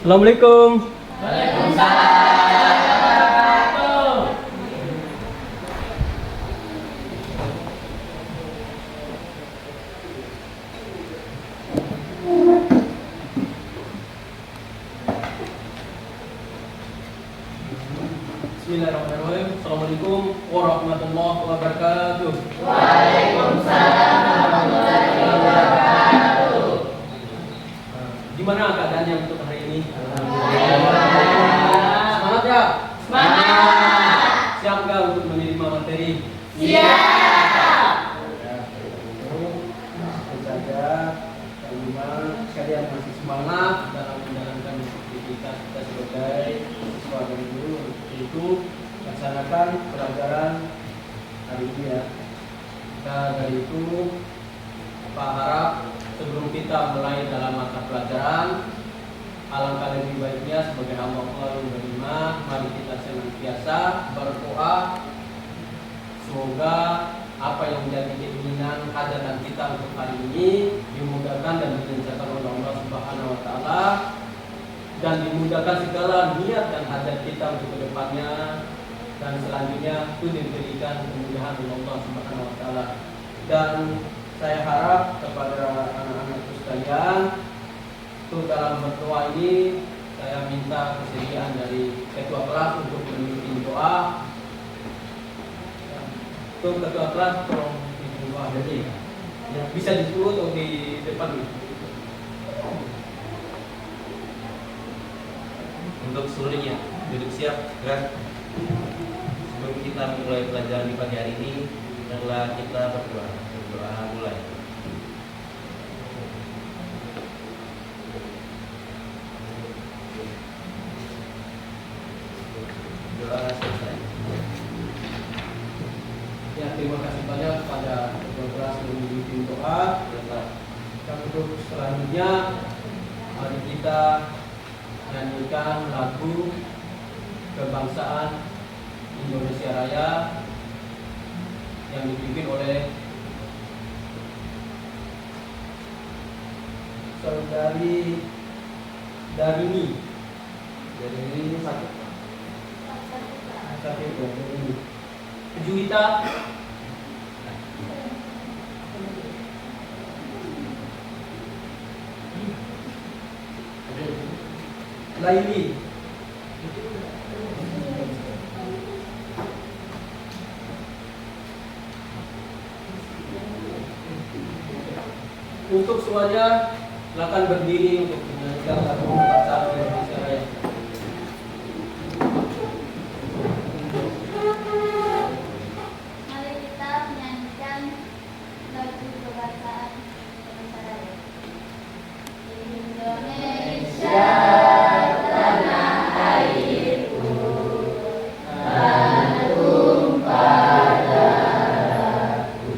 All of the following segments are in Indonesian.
Assalamualaikum. Bismillahirrahmanirrahim. Assalamualaikum warahmatullahi wabarakatuh. Waalaikumsalam warahmatullahi wabarakatuh. Gimana keadaannya untuk hari ini? Alhamdulillah. Semangat ya? Semangat. Siap nggak untuk menerima materi? Siap. Tentu saja kalimat sekalian masih semangat dalam menjalankan aktivitas kita sebagai siswa dan guru, yaitu laksanakan pelajaran hari ini ya. Kita dari itu Pak harap sebelum kita mulai dalam mata pelajaran, alangkah lebih baiknya sebagai hamba Allah yang beriman, mari kita senantiasa berdoa semoga apa yang menjadi keinginan hajatan kita untuk hari ini dimudahkan dan dilancarkan oleh Allah Subhanahu wa taala, dan dimudahkan segala niat dan hajat kita untuk kedepannya, dan selanjutnya itu diberikan kemudahan oleh Allah Subhanahu wa taala. Dan saya harap kepada anak-anakku sekalian, untuk dalam berdoa ini saya minta kesediaan dari ketua kelas untuk memimpin doa. Untuk ketua kelas tolong pimpin doa jadi ya, bisa di sepuluh atau di depan nih. Untuk seluruhnya duduk siap gerak. Sebelum kita mulai pelajaran di pagi hari ini, adalah kita berdoa mulai. Doa selesai. Ya, terima kasih banyak kepada ketua kelas yang memimpin doa. Dan untuk selanjutnya mari kita nyanyikan lagu kebangsaan Indonesia Raya yang dipimpin oleh Saudari Darini. Darini satu. Juwita. Laili. Untuk semuanya silakan berdiri untuk menyanyikan lagu kebangsaan Indonesia Raya. Mari kita menyanyikan lagu kebangsaan Indonesia Raya. Indonesia tanah airku, tanah tumpah darahku,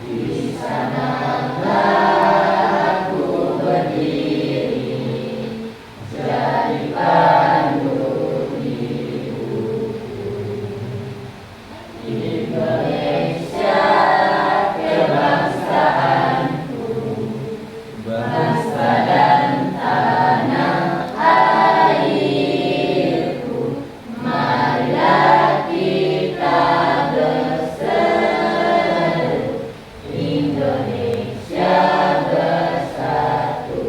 di sanalah aku berdiri, jadi pandu hidupku. Indonesia kebangsaanku, bangsa dan tanah airku, marilah kita berseru, Indonesia bersatu.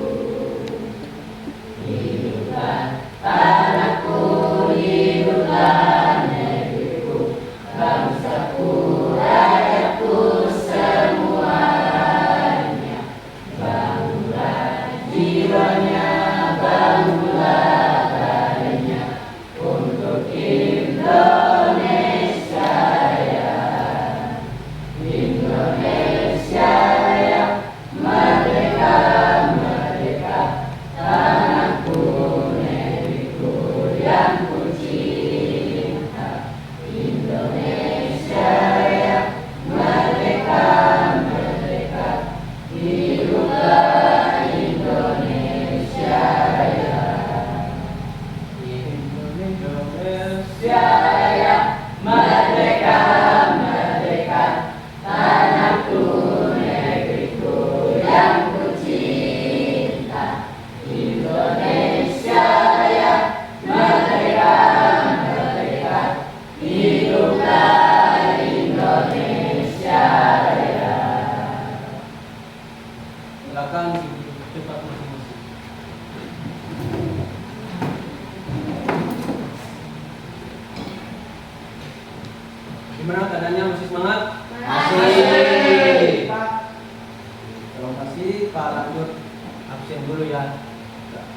dulu ya.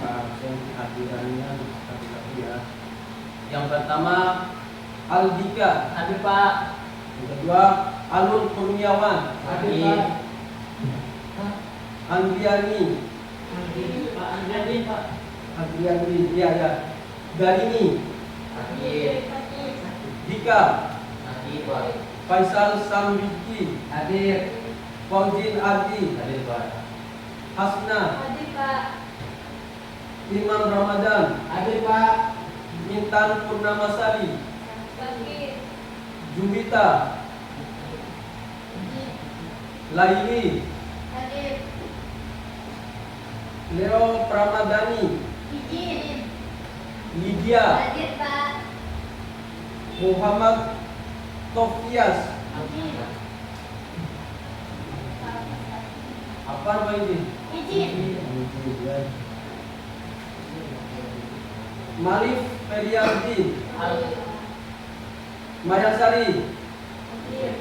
Absen hadirannya satu-satu ya. Yang pertama Aldika. Hadir Pak. Yang kedua Alun Kurniawan. Hadir Pak. Andriani. Hadir Pak. Hadir Pak. Andriani, iya ya. Garini. Hadir. Dika. Hadir Pak. Faisal Samriki. Hadir. Fauzin Ardi. Hadir Pak. Hasna. Hadir Pak. Imam Ramadan. Hadir Pak. Intan Purnamasari. Hadir. Juwita. Laili. Hadir. Leo Pramadani. Izin. Lydia. Hadir Pak. Muhammad Tofias. Hadir. Apa nama ini? Izin. Malif Feriardi. Hadir. Mayasari. Hadir.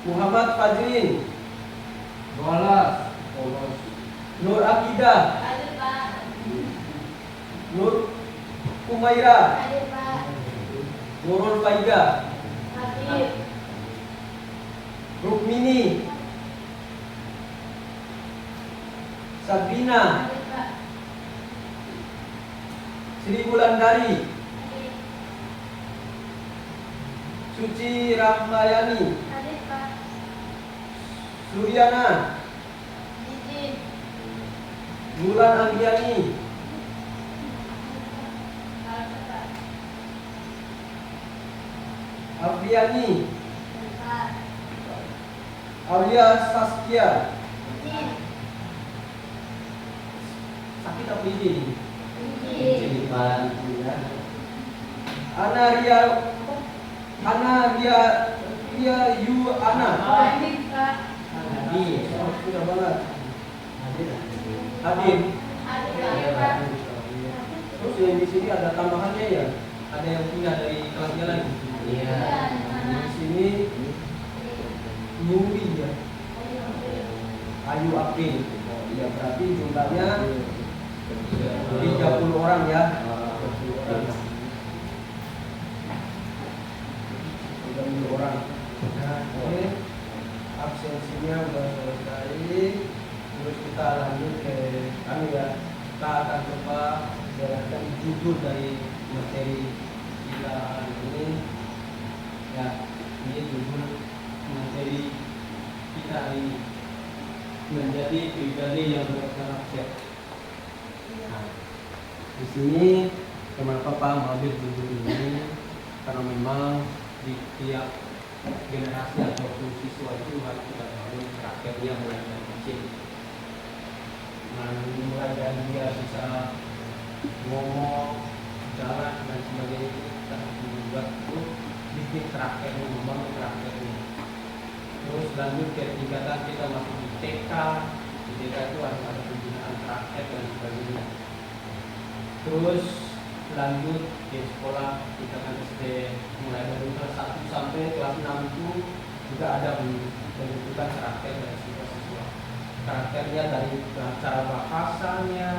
Muhammad Fajrin. Bolas. Nur Akidah. Hadir Pak. Nur Kumaira. Hadir Pak. Nurul Faida. Hadir. Rukmini. Sabina. Hadir Pak. Sri Wulandari. Hadir. Suci Rahmayani. Hadir Pak. Suryana. Izin. Bulan Anggiani. Hadir Pak. Afriani. Pak. Aulia Saskia. Izin. Sakit apa ini? Izin. Ana Ria Yu Ana. Hadir Pak. Sudah banget. Hadir. Hadir Pak. Terus yang di sini ada tambahannya ya. Ada yang pindah dari kelasnya lagi. Iya. Di sini Nuri ya. Ayu April. Oh, iya berarti jumlahnya 30 orang ya. 30 orang. Nah, oke. Absensinya udah selesai. Terus kita lanjut ke ya. Kita akan coba menjelaskan judul dari materi kita ini. Ya, ini judul materi kita hari ini. Menjadi pribadi yang berkarakter. Nah, di sini kenapa Pak mengambil judul ini? Karena memang di tiap generasi atau siswa itu harus kita bangun karakternya mulai dari kecil. Nah, mulai dari dia bisa ngomong, jalan dan sebagainya itu kita harus membuat itu bikin karakternya, membangun karakternya. Terus lanjut ke tingkatan kita masuk di TK. Di TK itu ada pembinaan karakter dan sebagainya. Terus lanjut di sekolah tingkatan SD mulai dari kelas 1 sampai kelas 6 itu juga ada pembentukan karakter dari siswa-siswa. Karakternya dari cara bahasanya,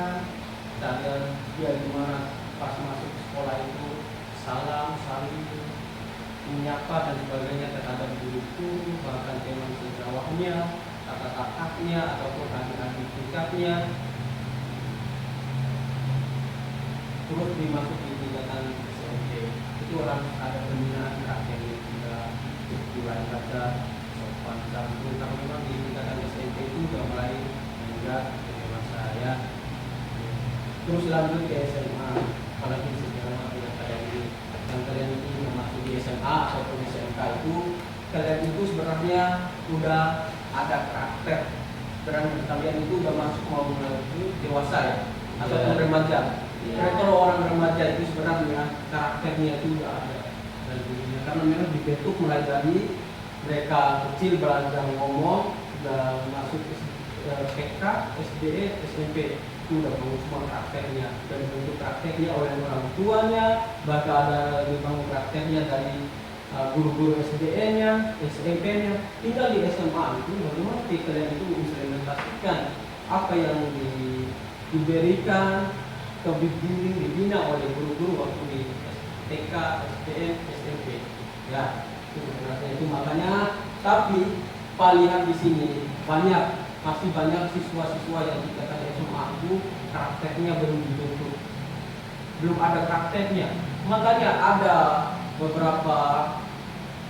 cara dia gimana pas masuk sekolah itu salam, saling menyapa dan sebagainya terhadap guru, bahkan teman sejawahnya, kakak-kakaknya ataupun adik-adik tingkatnya. Terus dimasuki tingkatan SMP itu orang ada pembinaan karakternya juga mulai baca sopan santun. Karena memang di tingkatan SMP itu sudah mulai meningkat dewasa ya. Terus lanjut ke SMA, apalagi sejarah yang kayak ini yang kalian itu memasuki SMA ataupun SMK itu kalian itu sebenarnya udah ada karakter. Sebenarnya kalian itu udah masuk mau menuju dewasa ya ataupun remaja. Karena kalau orang remaja itu sebenarnya karakternya itu udah ada dan karena memang dibentuk mulai dari mereka kecil belajar ngomong, udah masuk TK, SD, SMP itu udah bangun semua karakternya dan bentuk karakternya oleh orang tuanya, bahkan ada dibangun karakternya dari guru-guru SDN-nya, SMP-nya. Tinggal di SMA itu bagaimana kalian itu bisa implementasikan apa yang diberikan atau dibina oleh guru-guru waktu di TK, SDN, SMP. Ya, itu sebenarnya itu makanya. Tapi lihat di sini masih banyak siswa-siswa yang dikatakan SMA itu prakteknya belum dibentuk, belum ada prakteknya. Makanya ada beberapa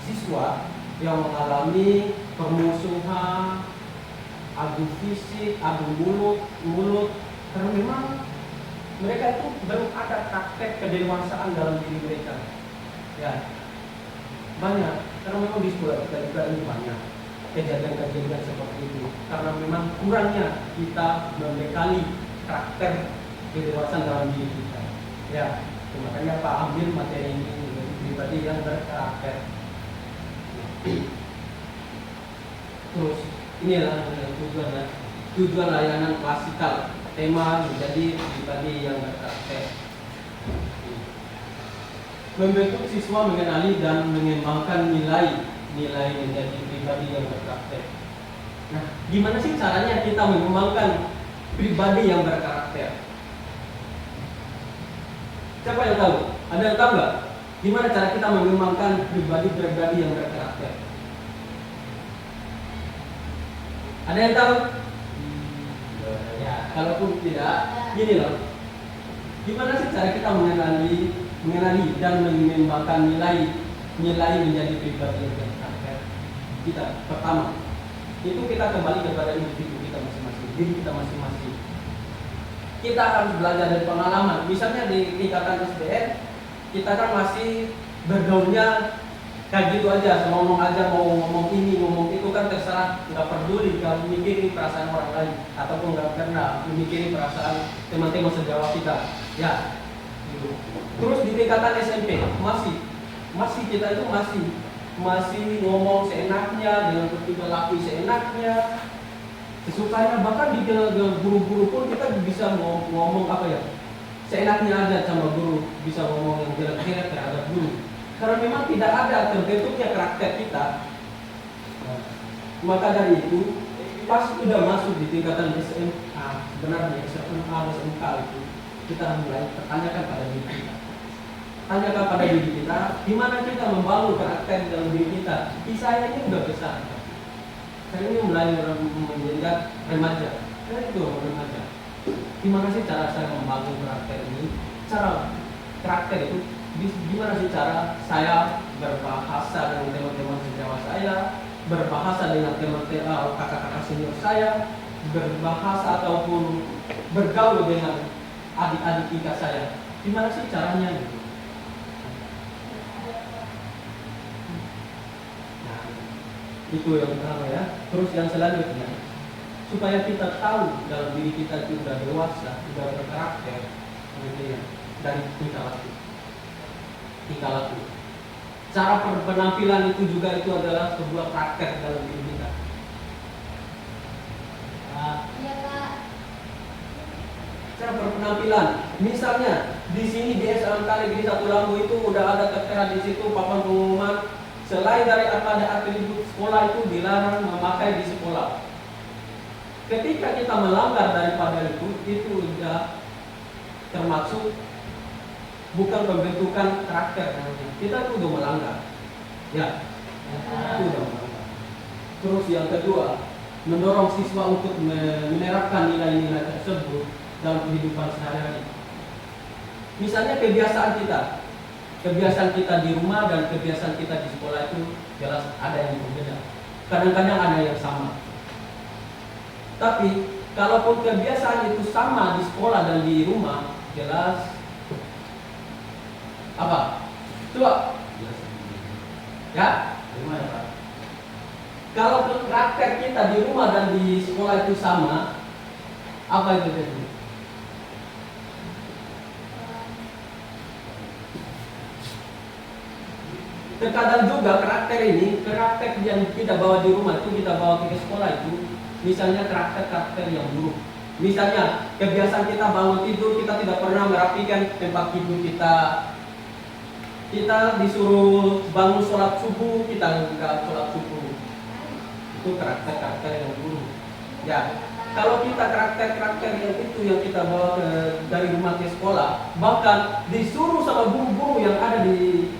siswa yang mengalami permusuhan, adu fisik, adu mulut, karena memang mereka itu belum ada praktek kedewasaan dalam diri mereka. Ya, banyak, karena memang di sekolah kita juga ini banyak kejadian-kejadian seperti itu, karena memang kurangnya kita membekali karakter kedewasaan dalam diri kita. Ya, makanya Pak ambil materi ini menjadi pribadi yang berkarakter. Terus inilah tujuan layanan klasikal, tema menjadi pribadi yang berkarakter. Membentuk siswa mengenali dan mengembangkan nilai menjadi pribadi yang berkarakter. Nah, gimana sih caranya kita mengembangkan pribadi yang berkarakter? Siapa yang tahu? Ada yang tahu nggak? Gimana cara kita mengembangkan pribadi yang berkarakter? Ada yang tahu? Ya, kalaupun tidak, gini loh. Gimana sih cara kita mengenali dan mengembangkan nilai menjadi pribadi yang berkarakter? Kita pertama, itu kita kembali kepada individu kita masing-masing, diri kita masing-masing. Kita harus belajar dari pengalaman. Misalnya di tingkatan SDN, kita kan masih bergaulnya kayak gitu aja, ngomong aja, mau ngomong ini, ngomong itu kan terserah, nggak peduli, nggak mikirin perasaan orang lain, ataupun nggak pernah mikirin perasaan teman-teman sejawat kita. Ya, gitu. Terus di tingkatan SMP masih kita itu masih ngomong seenaknya, dengan berperilaku seenaknya, sesukanya. Bahkan di guru-guru pun kita bisa ngomong apa ya, seenaknya aja sama guru, bisa ngomong yang jelek-jelek terhadap guru, karena memang tidak ada terbentuknya karakter kita. Maka dari itu, pas sudah masuk di tingkatan SMA, sebenarnya SMA, SMK itu kita mulai pertanyakan pada diri kita. Tanyakan pada diri kita, gimana kita membangun karakter dalam diri kita. Saya ini udah besar, saya ini mulai menjadi remaja. Saya itu remaja. Gimana sih cara saya membangun karakter ini? Cara karakter itu, gimana sih cara saya berbahasa dengan teman-teman sejawat saya, berbahasa dengan teman-teman kakak-kakak senior saya, berbahasa ataupun bergaul dengan adik-adik tingkat saya. Gimana sih caranya gitu? Itu yang pertama ya. Terus yang selanjutnya, supaya kita tahu dalam diri kita itu sudah dewasa, sudah berkarakter, ya, dari tingkah laku. Cara penampilan itu juga itu adalah sebuah praktek dalam diri kita. Iya, Kak. Cara penampilan, misalnya di sini di SMK Negeri 1 Lambu itu udah ada tertera di situ papan pengumuman. Selain dari pada atribut sekolah itu dilarang memakai di sekolah. Ketika kita melanggar daripada itu sudah termasuk bukan pembentukan karakter. Kita itu sudah melanggar. Ya, itu sudah melanggar. Terus yang kedua, mendorong siswa untuk menerapkan nilai-nilai tersebut dalam kehidupan sehari-hari. Misalnya kebiasaan kita di rumah dan kebiasaan kita di sekolah itu jelas ada yang berbeda. Kadang-kadang ada yang sama. Tapi kalaupun kebiasaan itu sama di sekolah dan di rumah, jelas apa? Coba. Ya? Gimana, Pak? Kalau praktek kita di rumah dan di sekolah itu sama, apa itu jadi? Terkadang juga karakter yang kita bawa di rumah itu kita bawa ke sekolah itu, misalnya karakter yang buruk. Misalnya kebiasaan kita bangun tidur, kita tidak pernah merapikan tempat tidur kita. Kita disuruh bangun sholat subuh, kita nggak sholat subuh. Itu karakter yang buruk. Ya. kalau kita karakter-karakter yang kita bawa dari rumah ke sekolah, bahkan disuruh sama guru-guru yang ada di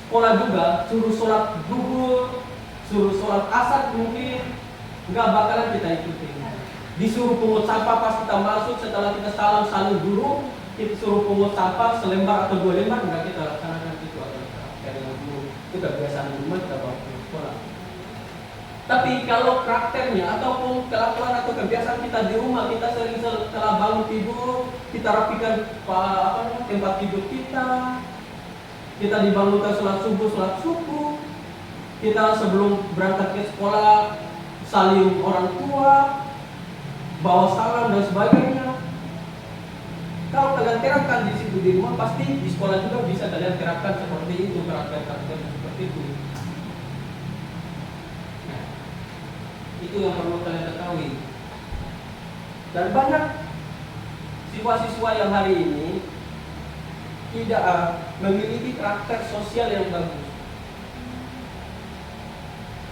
sekolah juga, suruh sholat zuhur, suruh sholat asar mungkin nggak bakalan kita ikuti. Disuruh pungut sampah pas kita masuk, setelah kita salam guru, kita suruh pungut sampah selembar atau 2 lembar, nggak kita laksanakan. Itu adalah karakter yang dulu, itu kebiasaan di rumah kita bawa ke sekolah. Tapi kalau karakternya ataupun kelakuan atau kebiasaan kita di rumah, kita sering setelah bangun tidur, kita rapikan tempat tidur kita dibangunkan sholat subuh, kita sebelum berangkat ke sekolah saling orang tua, bawa salam dan sebagainya. Kalau kalian terapkan di situ di rumah, pasti di sekolah juga bisa kalian terapkan seperti itu, karakter seperti itu. Nah, itu yang perlu kalian ketahui. Dan banyak siswa-siswa yang hari ini tidak memiliki karakter sosial yang bagus,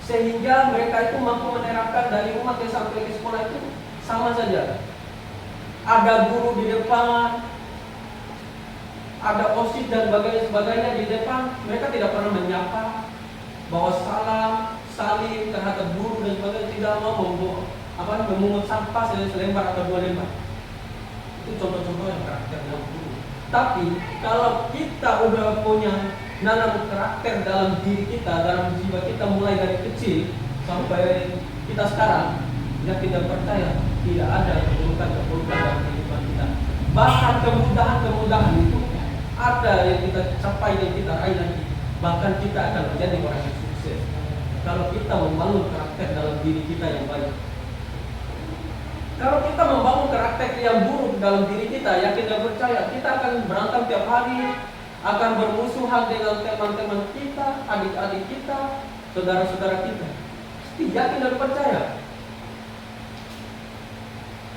sehingga mereka itu mampu menerapkan dari rumah sampai ke sekolah itu sama saja. Ada guru di depan, ada OSIS dan sebagainya di depan, mereka tidak pernah menyapa, bawa salam, salim terhadap guru dan sebagainya, tidak mau memungut sampah selembar atau 2 lembar. Itu contoh-contoh yang karakternya guru. Tapi kalau kita udah punya nanam karakter dalam diri kita, dalam jiwa kita mulai dari kecil sampai kita sekarang, yakin dan percaya tidak ada keburukan dalam kehidupan kita. Bahkan kemudahan itu ada yang kita capai dan kita raih nanti. Bahkan kita akan menjadi orang yang sukses kalau kita membangun karakter dalam diri kita yang baik. Kalau kita membangun karakter yang buruk dalam diri kita, yakin dan percaya kita akan berantem tiap hari, akan bermusuhan dengan teman-teman kita, adik-adik kita, saudara-saudara kita. Yakin dan percaya.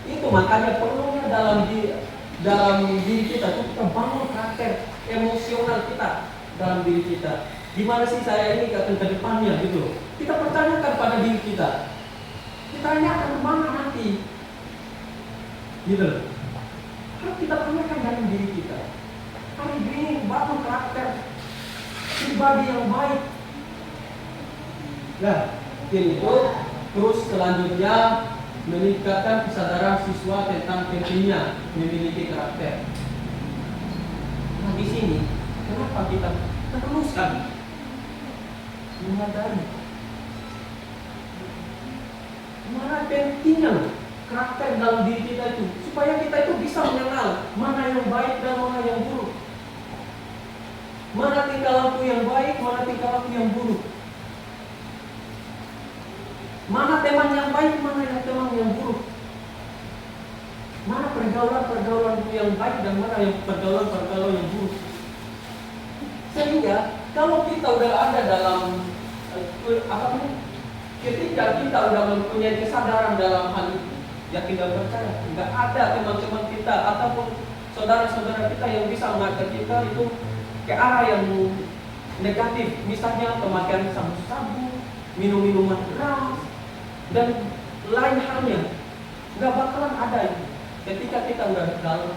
Itu makanya perlunya dalam diri kita itu kita bangun karakter emosional kita dalam diri kita. Gimana sih saya ini akan ke depannya gitu. Kita pertanyakan pada diri kita. Kita tanyakan kemana nanti. Gitu loh. Harus kita tanyakan dalam diri kita. Hari ini bangun karakter pribadi yang baik. Nah, itu terus selanjutnya meningkatkan kesadaran siswa tentang pentingnya memiliki karakter. Nah, di sini kenapa kita teruskan menyadari mana pentingnya karakter dalam diri kita itu, supaya kita itu bisa mengenal mana yang baik dan mana yang buruk, mana tingkah laku yang baik, mana tingkah laku yang buruk, mana teman yang baik, mana yang teman yang buruk, mana pergaulan yang baik dan mana yang pergaulan yang buruk. Sehingga kalau kita udah ada dalam ketika kita udah mempunyai kesadaran dalam hal itu, yakin dan percaya nggak ada teman-teman kita ataupun saudara-saudara kita yang bisa mengajak kita itu ke arah yang negatif, misalnya pemakaian sabu-sabu, minum-minuman keras dan lain halnya, nggak bakalan ada itu. Ketika kita udah dalam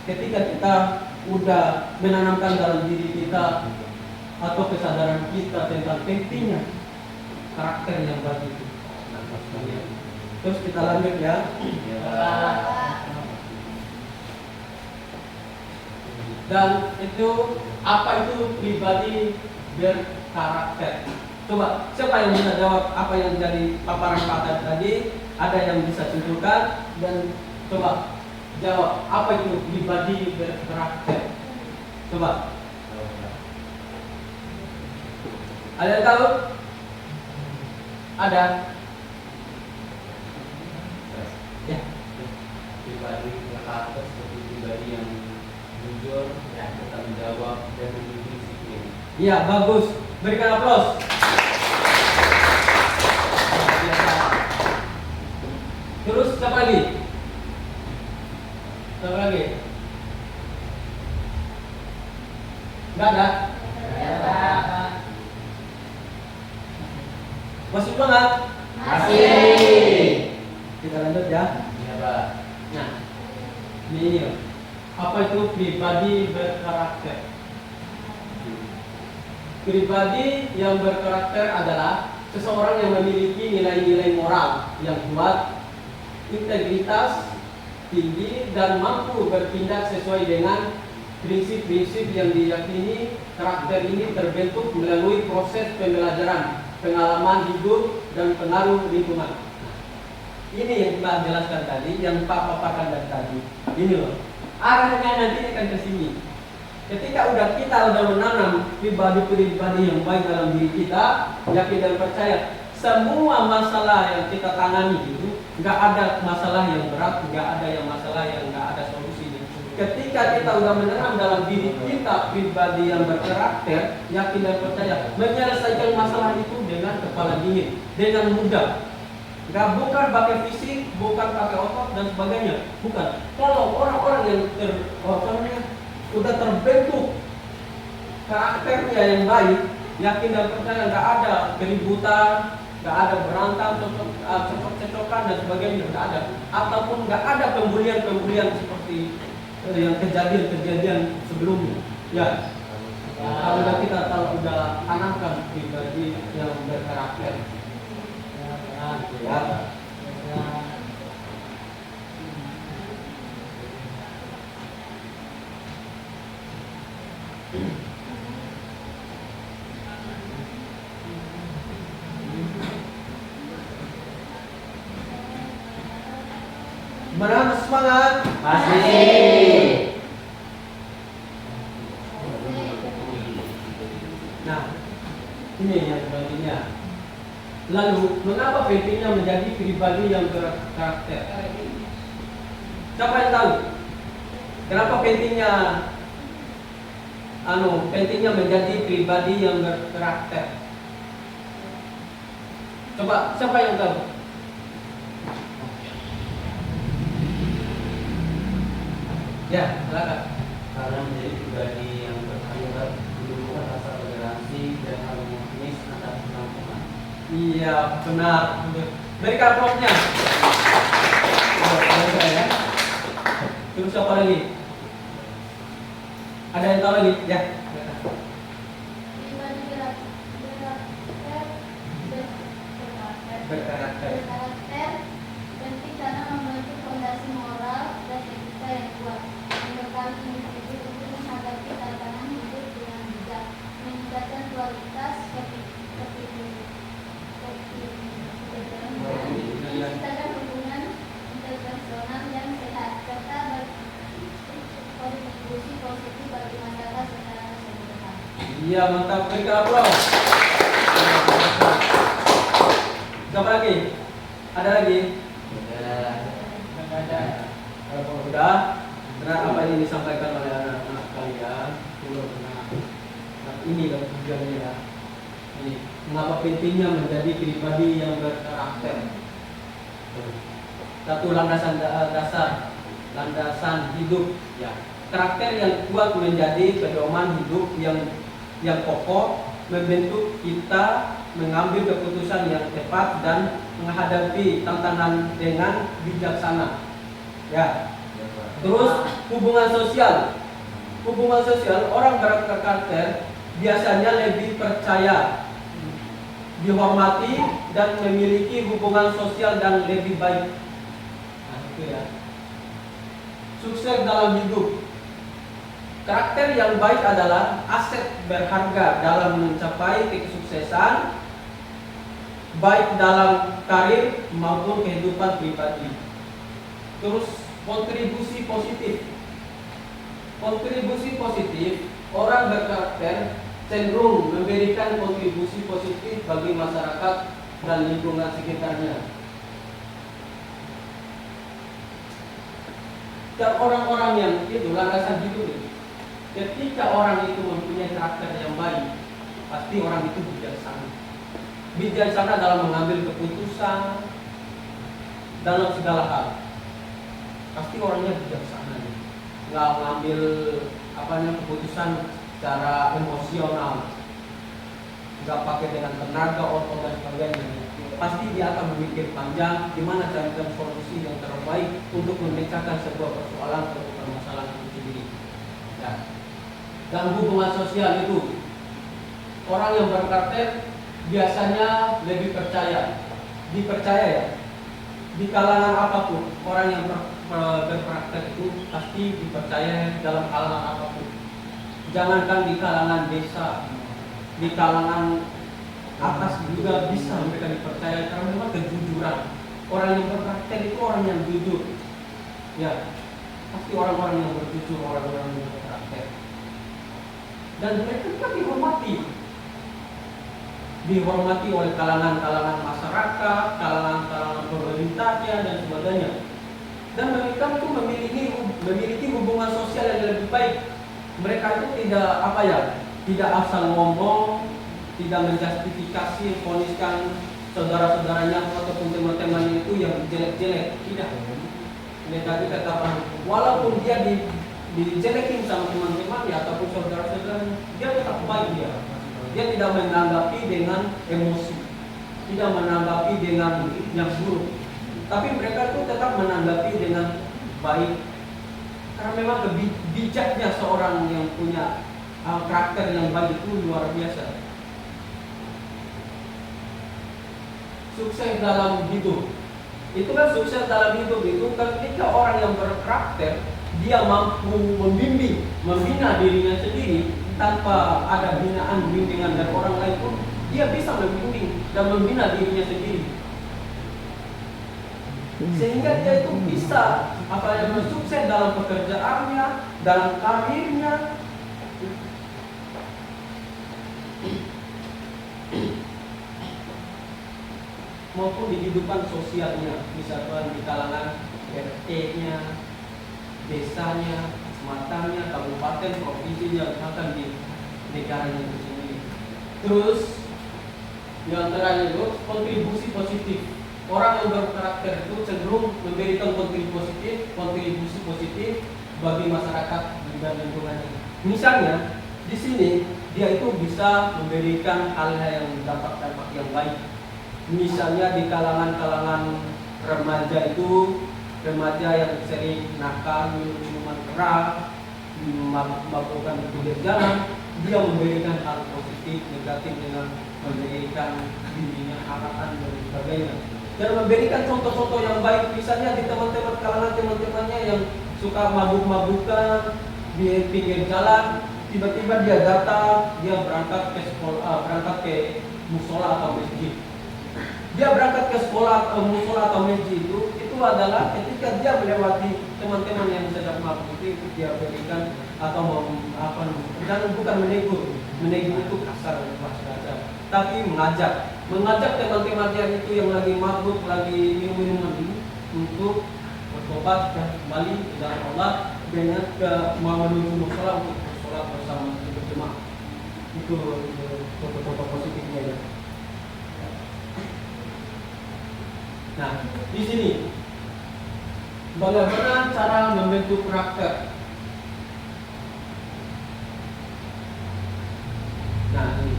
ketika kita udah menanamkan dalam diri kita atau kesadaran kita tentang pentingnya karakter yang baik itu. Terus kita lanjut ya. Dan itu apa itu pribadi berkarakter? Coba siapa yang bisa jawab apa yang dari paparan Pak tadi? Ada yang bisa simpulkan dan coba jawab apa itu pribadi berkarakter? Coba. Ada yang tahu? Ada? Ya. Pribadi berkarakter seperti pribadi yang jujur, bertanggung jawab dan memiliki disiplin. Iya, bagus. Berikan aplaus. Terus siapa lagi? Siapa lagi? Enggak ada? Masih semangat? Masih. ya. Iya, Pak. Nah, ini ya. Apa itu pribadi berkarakter? Pribadi yang berkarakter adalah seseorang yang memiliki nilai-nilai moral yang kuat, integritas tinggi, dan mampu bertindak sesuai dengan prinsip-prinsip yang diyakini. Karakter ini terbentuk melalui proses pembelajaran, pengalaman hidup, dan pengaruh lingkungan. Ini yang Pak jelaskan tadi, yang Pak paparkan dari tadi. Ini loh, arahnya nanti akan ke sini. Ketika kita udah menanam pribadi-pribadi yang baik dalam diri kita, yakin dan percaya, semua masalah yang kita tangani itu nggak ada masalah yang berat, nggak ada yang masalah yang nggak ada solusinya. Ketika kita udah menanam dalam diri kita pribadi yang berkarakter, yakin dan percaya, menyelesaikan masalah itu dengan kepala dingin, dengan mudah. Bukan pakai fisik, bukan pakai otot dan sebagainya, bukan. Kalau orang-orang yang udah terbentuk karakternya yang baik, yakin dan percaya, nggak ada keributan, nggak ada berantem, cocok-cocokan dan sebagainya, nggak ada. Ataupun nggak ada pembulian-pembulian seperti yang kejadian-kejadian sebelumnya. Ya, kalau kita udah tanamkan pribadi yang berkarakter. Ya. Gimana, masih semangat? Masih. Nah, ini yang selanjutnya. Lalu, mengapa pentingnya menjadi pribadi yang berkarakter? Siapa yang tahu? Kenapa pentingnya menjadi pribadi yang berkarakter? Coba, siapa yang tahu? Ya, silakan. Karena menjadi pribadi yang berkarakter menunjukkan rasa toleransi dan harmonis antar lingkungan. Iya, benar. Berikan aplausnya. Ya. Terus siapa lagi? Ada yang tahu lagi? Ya. Pribadi Berkarakter. penting karena membentuk fondasi moral dan etika yang kuat, membekali individu untuk menghadapi tantangan hidup dengan bijak, meningkatkan kualitas menciptakan hubungan interpersonal yang sehat, serta berkontribusi positif bagi masyarakat secara keseluruhan. Iya, mantap. Berikan aplaus. Siapa lagi? Ada lagi? Ada. Kalau udah, benar apa yang disampaikan oleh anak-anak kalian, nah, ini loh tujuannya ya. Ini, mengapa pentingnya menjadi pribadi yang berkarakter? Satu, landasan hidup. Ya, karakter yang kuat menjadi pedoman hidup yang kokoh, membentuk kita mengambil keputusan yang tepat dan menghadapi tantangan dengan bijaksana. Ya. Terus hubungan sosial. Hubungan sosial, orang berkarakter biasanya lebih percaya, dihormati, dan memiliki hubungan sosial yang lebih baik. Nah, itu ya. Sukses dalam hidup. Karakter yang baik adalah aset berharga dalam mencapai kesuksesan, baik dalam karir maupun kehidupan pribadi. Terus kontribusi positif. Kontribusi positif, orang berkarakter cenderung memberikan kontribusi positif bagi masyarakat dan lingkungan sekitarnya. Dan orang-orang yang itu landasan hidup itu, ketika orang itu mempunyai karakter yang baik, pasti orang itu bijaksana. Bijaksana dalam mengambil keputusan dalam segala hal. Pasti orangnya bijaksana, nggak mengambil keputusan secara emosional, nggak pakai dengan tenaga, otot dan sebagainya. pasti dia akan memikir panjang gimana carikan solusi yang terbaik untuk memecahkan sebuah persoalan atau permasalahan itu sendiri. Ya. Dan hubungan sosial itu, orang yang berkarakter biasanya lebih dipercaya ya. Di kalangan apapun, orang yang berkarakter itu pasti dipercaya dalam kalangan apapun. Jangankan di kalangan desa, di kalangan atas juga bisa mereka dipercaya karena memang kejujuran. Orang yang berkarakter itu orang yang jujur. Ya, pasti orang-orang yang berjujur, orang-orang yang berkarakter. Dan mereka juga dihormati oleh kalangan-kalangan masyarakat, kalangan-kalangan pemerintahnya dan sebagainya. Dan mereka itu memiliki hubungan sosial yang lebih baik. Mereka itu tidak asal ngomong, tidak menjustifikasi, voniskan saudara-saudaranya ataupun teman-temannya itu yang jelek-jelek. Tidak. Mereka itu katakan, walaupun dia dijelekin sama teman-temannya ataupun saudara-saudaranya, dia tetap baik dia. Dia tidak menanggapi dengan emosi, tidak menanggapi dengan yang buruk, tapi mereka itu tetap menanggapi dengan baik. Karena memang bijaknya seorang yang punya karakter yang baik itu luar biasa. Sukses dalam hidup, itu kan sukses dalam hidup itu ketika orang yang berkarakter dia mampu membimbing, membina dirinya sendiri tanpa ada bimbingan dari orang lain pun dia bisa membimbing dan membina dirinya sendiri, sehingga dia itu bisa sukses dalam pekerjaannya, dalam karirnya, maupun di kehidupan sosialnya, misalkan di kalangan RT-nya, desanya, kecamatannya, kabupaten, provinsinya, bahkan di negaranya itu sendiri. Terus yang terakhir itu kontribusi positif. Orang yang berkarakter itu cenderung memberikan kontribusi positif bagi masyarakat dan lingkungannya. Misalnya di sini dia itu bisa memberikan hal-hal yang dampak yang baik. Misalnya di kalangan remaja itu, remaja yang sering nakal, minum minuman keras, melakukan pinggir jalan, dia memberikan hal positif, negatif dengan memberikan bimbingan, arahan dan sebagainya. Dan memberikan contoh-contoh yang baik, misalnya di kalangan teman-temannya yang suka mabuk-mabukan di pinggir jalan, tiba-tiba dia datang, dia berangkat ke sekolah, berangkat ke musola atau masjid. Dia berangkat ke sekolah, musola atau masjid itu adalah ketika dia melewati teman-teman yang sedang mabuk itu dia berikan atau dan bukan menegur itu kasar bahasa, tapi mengajak teman-temannya itu yang lagi mabuk, lagi minum-minuman ini untuk bertobat dan kembali ke dalam Allah dengan menuju musola untuk bersolat bersama berjemaah. Itu contoh-contoh positifnya ya. Nah, di sini bagaimana cara membentuk karakter? Nah, ini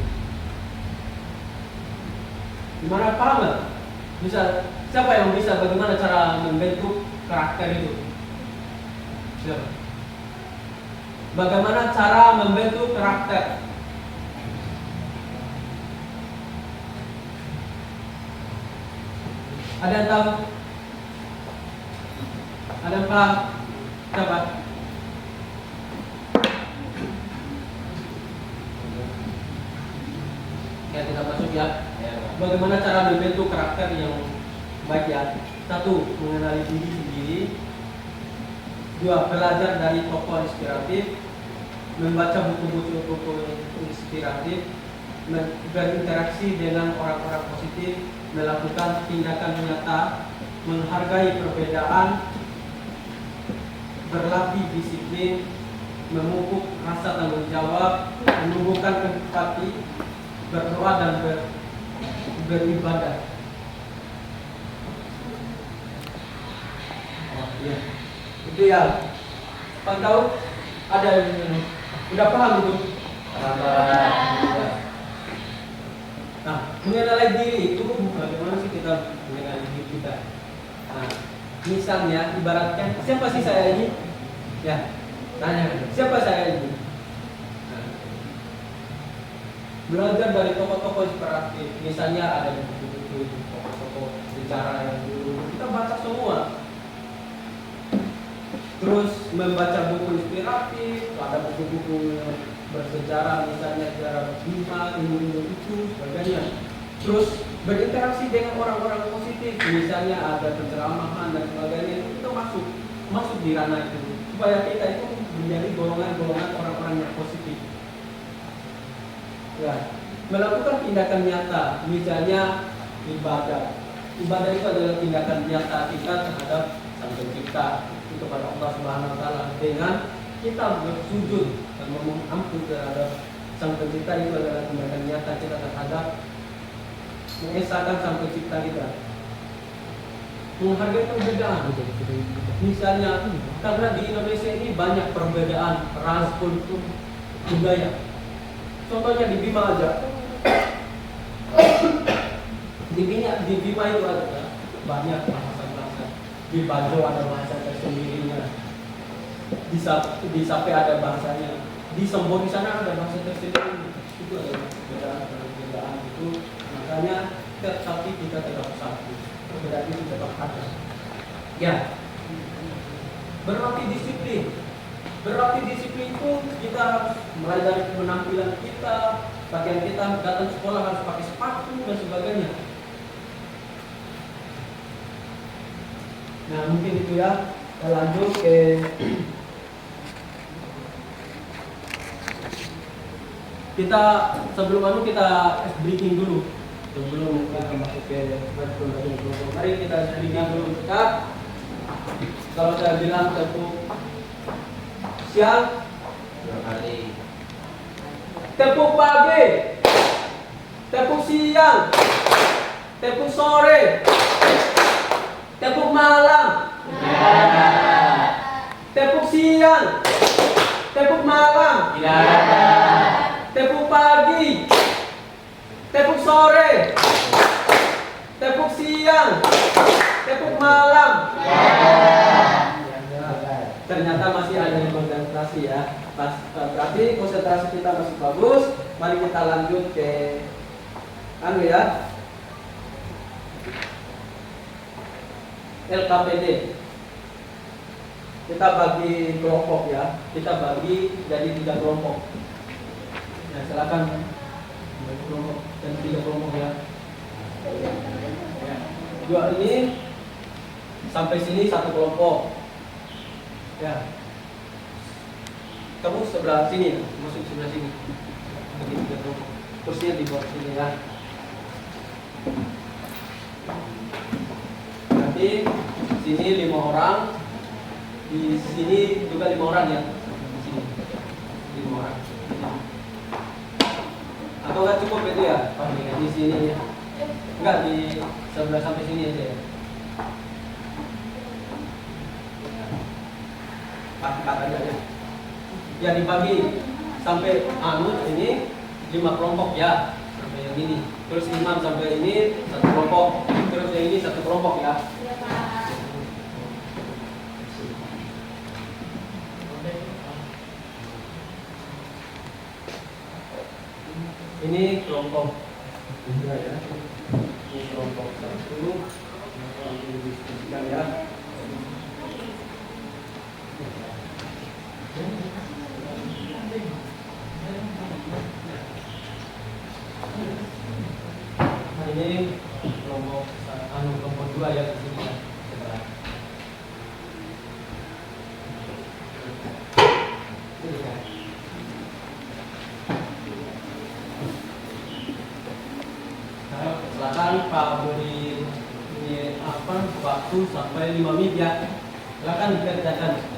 gimana paham nggak? Siapa yang bisa bagaimana cara membentuk karakter itu? Siapa? Bagaimana cara membentuk karakter? Ada yang tahu? Ada yang paham? Siapa? Ya, tidak masuk ya. Bagaimana cara membentuk karakter yang baik ya? 1. Mengenali diri sendiri. 2. Belajar dari tokoh inspiratif. Membaca buku-buku inspiratif. Berinteraksi dengan orang-orang positif. Melakukan tindakan nyata, menghargai perbedaan, berlatih disiplin, memupuk rasa tanggung jawab, menumbuhkan empati, berdoa dan beribadah. Oh, iya. Itu ya. Pak tahu ada yang udah paham itu? Nah, mengenali diri itu bagaimana sih kita mengenali diri kita? Nah, misalnya ibaratkan siapa sih saya ini? Ya, tanya siapa saya ini? Nah, belajar dari tokoh-tokoh inspiratif. Misalnya ada di buku-buku tokoh-tokoh bicara yang dulu kita baca semua. Terus membaca buku inspiratif, ada buku-buku bersejarah, misalnya sejarah Bima, ilmu itu, sebagainya. Terus berinteraksi dengan orang-orang positif, misalnya ada penceramahan dan sebagainya, itu kita masuk di ranah itu, supaya kita itu menjadi golongan-golongan orang-orang yang positif. Ya, melakukan tindakan nyata, misalnya ibadah. Ibadah itu adalah tindakan nyata kita terhadap Sang Pencipta, itu kepada Allah Subhanahu Wa Taala dengan kita bersujud dan memohon ampun terhadap Sang Pencipta. Itu adalah tindakan nyata kita terhadap mengesahkan Sang Pencipta kita. Menghargai perbedaan. Misalnya, karena di Indonesia ini banyak perbedaan ras, kultur, budaya. Contohnya di Bima aja. Di Bima itu ada banyak bahasa-bahasa. Di Bajo ada bahasa tersendirinya. Di Sape ada bahasanya. Di Sembo di sana ada bahasa tersendiri. Itu adalah perbedaan itu. Makanya tapi kita tetap satu. Perbedaan itu tetap ada. Ya. Berarti disiplin. Berarti disiplin itu kita harus mulai dari penampilan kita, pakaian kita, datang sekolah harus pakai sepatu dan sebagainya. Nah mungkin itu ya. Kita lanjut ke kita sebelum kita breaking dulu sebelum kita masuk ke matkul. Mari kita breaking dulu kita. Kalau saya bilang tepuk siang, 2 kali. tepuk pagi, tepuk siang, tepuk sore, tepuk malam, tepuk siang, tepuk malam, tepuk pagi, tepuk sore, tepuk siang, tepuk malam. Ternyata masih ada yang konsentrasi ya. Berarti konsentrasi kita masih bagus. Mari kita lanjut ke ya. LKPD. Kita bagi kelompok ya. Kita bagi jadi 3 kelompok. Nah, silakan bagi kelompok dan 3 kelompok ya. Dua ini sampai sini 1 kelompok. Ya. Kamu sebelah sini, masuk sebelah sini. Bagi 3 kelompok. Kursinya di bawah sini ya. Nanti sini 5 orang, di sini juga 5 orang ya. Di sini 5 orang. Atau nggak cukup itu ya? Di sini ya. Enggak, di sebelah sampai sini aja ya. Pakai aja ya. Ya dibagi sampai ini 5 kelompok ya. Sampai yang ini. Terus imam sampai ini 1 kelompok. Terus yang ini 1 kelompok ya. Iya, Pak. Ini kelompok 3 ya. Ini kelompok 1. Nanti diskusikan ya. Nah, ini kelompok 2 ya di sini ya. Sebelah. Ini ya. Nah, silakan Pak beri ini waktu sampai 5 menit ya. Silakan dikerjakan.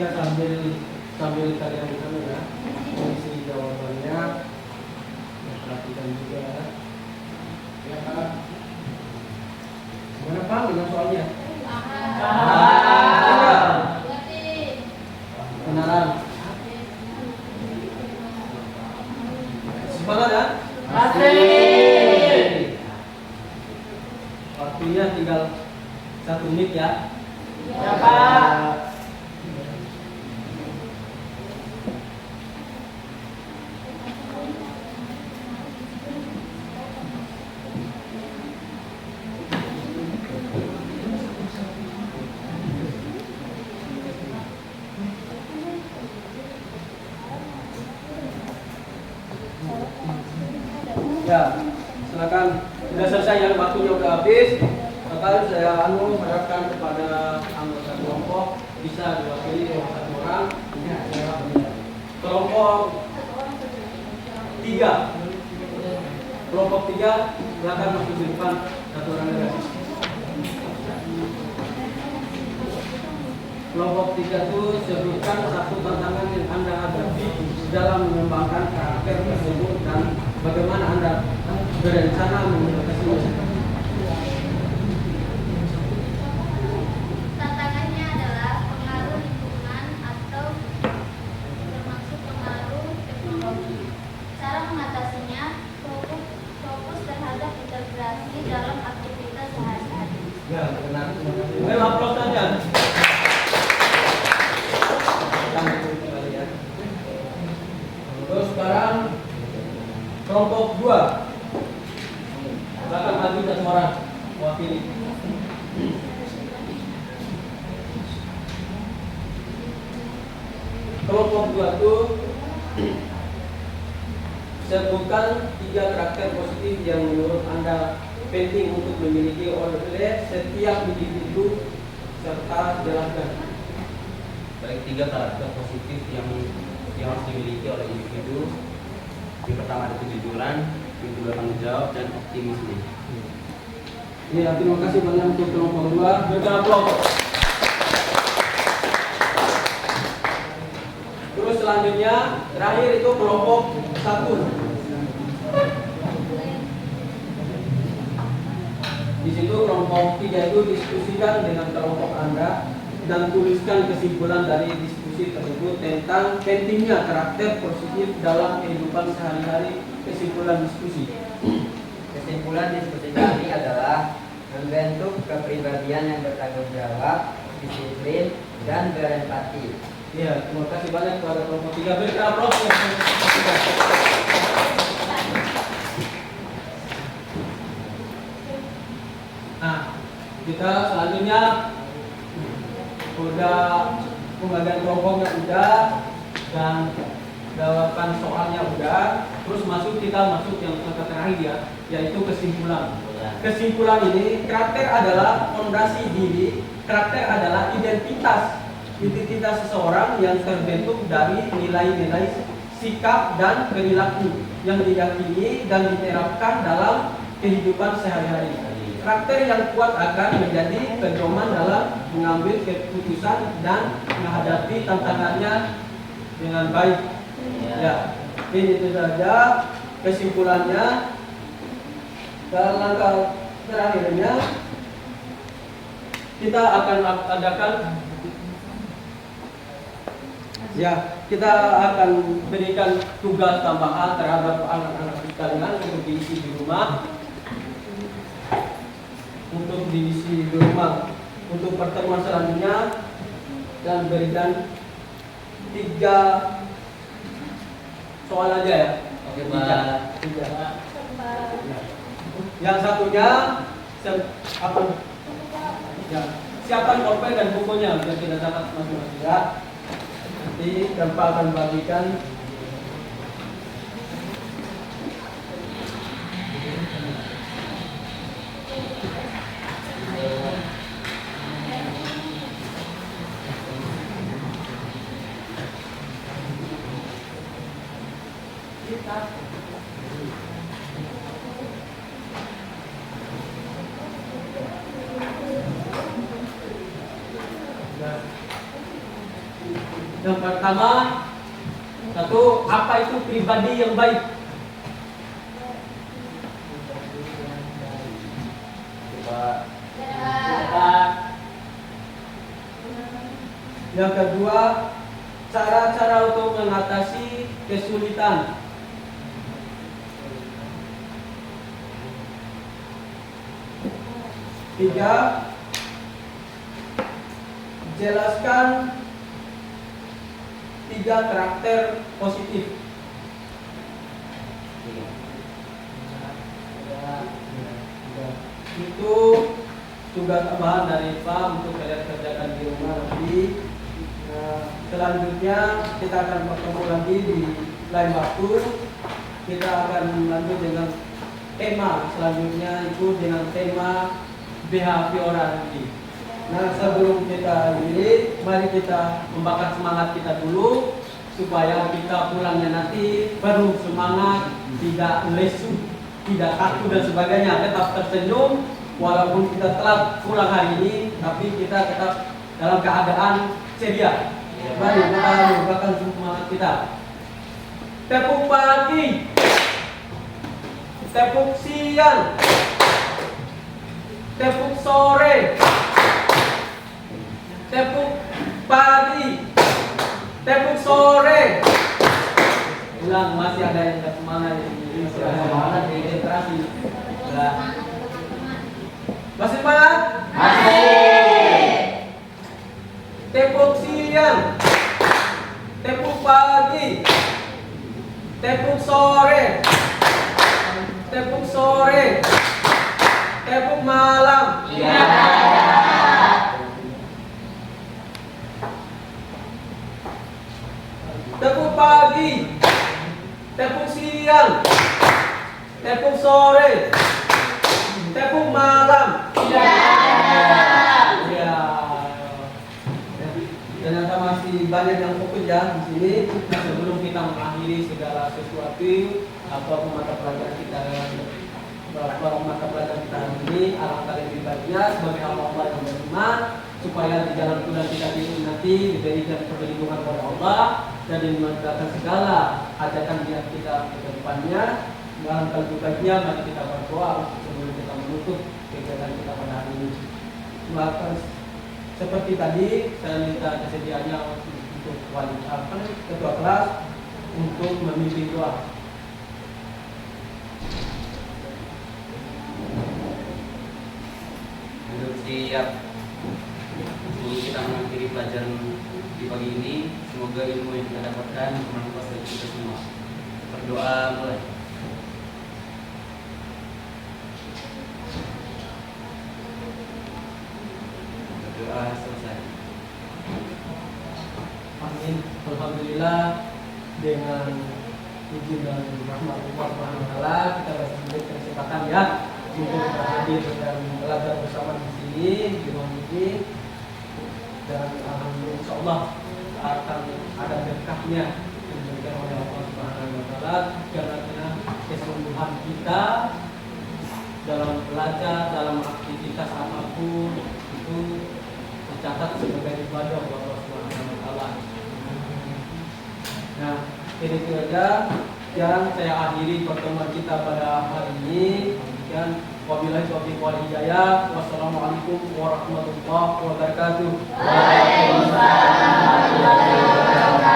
Ya, sambil kalian ya isi jawabannya, ya, perhatikan juga. Ya, Pak. Gimana Pak dengan soalnya? Kenalan. Semangat ya? Waktunya tinggal 1 menit ya. Ya, Pak. Ya, silakan. Sudah selesai yang waktunya udah habis. Maka saya harapkan kepada anggota kelompok bisa diwakili oleh 1 orang. Kelompok 3. Kelompok 3 silakan masuk di depan 1 orang lagi. Kelompok 3 itu sebutkan 1 tantangan yang Anda hadapi dalam mengembangkan karakter tersebut dan bagaimana Anda berencana mengatasinya. Tantangannya adalah pengaruh lingkungan atau termasuk pengaruh teknologi. Cara mengatasinya fokus terhadap integrasi dalam aktivitas sehari-hari. Ya, benar. Ayo upload saja. Terus sekarang kelompok 2. Silakan maju 1 orang mewakili. Kelompok 2 itu sebutkan 3 karakter positif yang menurut Anda penting untuk dimiliki oleh setiap individu serta jelaskan. Baik, 3 karakter positif yang harus dimiliki oleh individu. Yang pertama ada kejujuran, yang kedua tanggung jawab, dan optimisme. Ya, terima kasih banyak untuk kelompok 2. Berikan aplaus. Terus selanjutnya terakhir itu kelompok 1. Di situ kelompok 3 itu diskusikan dengan kelompok Anda dan tuliskan kesimpulan dari diskusi tersebut tentang pentingnya karakter positif dalam kehidupan sehari-hari. Kesimpulan diskusi. Kesimpulan diskusi kami adalah membentuk kepribadian yang bertanggung jawab, disiplin, dan berempati. Ya, terima kasih banyak kepada kelompok 3. Berikan aplaus. Nah, kita selanjutnya udah pembagian kelompoknya udah dan jawaban soalnya udah. Terus kita masuk yang terakhir ya, yaitu kesimpulan. Kesimpulan ini, karakter adalah fondasi diri. Karakter adalah identitas seseorang yang terbentuk dari nilai-nilai sikap dan perilaku yang diyakini dan diterapkan dalam kehidupan sehari-hari. Karakter yang kuat akan menjadi pedoman dalam mengambil keputusan dan menghadapi tantangannya dengan baik. Ya, ini itu saja kesimpulannya. Dan langkah terakhirnya kita akan adakan, ya, kita akan berikan tugas tambahan terhadap anak-anak sekalian untuk diisi di rumah. Untuk pertemuan selanjutnya dan berikan 3 soal aja ya. Oke, Pak. 3. Yang satunya siapkan pulpen dan bukunya biar kita dapat masing-masing ya. Nanti Bapak akan bagikan. Yang pertama, satu, apa itu pribadi yang baik? Coba. Yang kedua, cara-cara untuk mengatasi kesulitan. Tiga, jelaskan 3 karakter positif. Itu tugas tambahan dari Pak untuk kalian kerjakan di rumah nanti. Selanjutnya kita akan bertemu lagi di lain waktu. Kita akan lanjut dengan tema selanjutnya, itu dengan tema behavioral nanti. Nah, sebelum kita ini, mari kita membakar semangat kita dulu supaya kita pulangnya nanti penuh semangat, tidak lesu, tidak kaku dan sebagainya, tetap tersenyum walaupun kita telat pulang hari ini, tapi kita tetap dalam keadaan ceria. Mari kita membakar semangat kita. Tepuk pagi, tepuk siang, tepuk sore, tepuk pagi, tepuk sore. Ulang, masih ada yang tidak semangat ini. Semangat di literasi. Masih semangat? Masih. Tepuk siang, tepuk pagi, tepuk sore, tepuk sore, tepuk malam. Iya. Tepuk pagi, tepuk siang, tepuk sore, tepuk malam. Iya. Iya. Ternyata masih banyak yang fokus ya di sini. Sebelum kita mengakhiri segala sesuatu atau mata pelajaran kita hari ini, alangkah lebih baiknya sebagai hamba yang beriman supaya di jalan Tuhan kita itu nanti diberikan perlindungan oleh Allah dan dimudahkan segala ajakan dia kita ke depannya. Alangkah lebih baiknya mari kita berdoa sebelum kita menutup kegiatan kita pada hari ini. Maka seperti tadi saya minta kesediaannya untuk ketua kelas untuk memimpin doa. Untuk siap sebelum kita mengakhiri pelajaran di pagi ini, semoga ilmu yang kita dapatkan bermanfaat bagi kita semua. Berdoa mulai. Berdoa selesai. Amin. Alhamdulillah, dengan izin dan rahmat Allah Subhanahu wa taala kita masih diberi kesempatan ya untuk hadir dan belajar bersama di sini di ruang ini, dan alhamdulillah insyaallah akan ada berkahnya yang diberikan oleh Allah Subhanahu wa taala karena kesembuhan kita dalam belajar, dalam aktivitas apapun itu dicatat sebagai ibadah Allah Subhanahu wa taala. Nah, ini saja yang saya akhiri pertemuan kita pada hari ini. Dan wabillahi taufiq wal hidayah. Wassalamualaikum warahmatullahi wabarakatuh. Waalaikumsalam warahmatullahi wabarakatuh.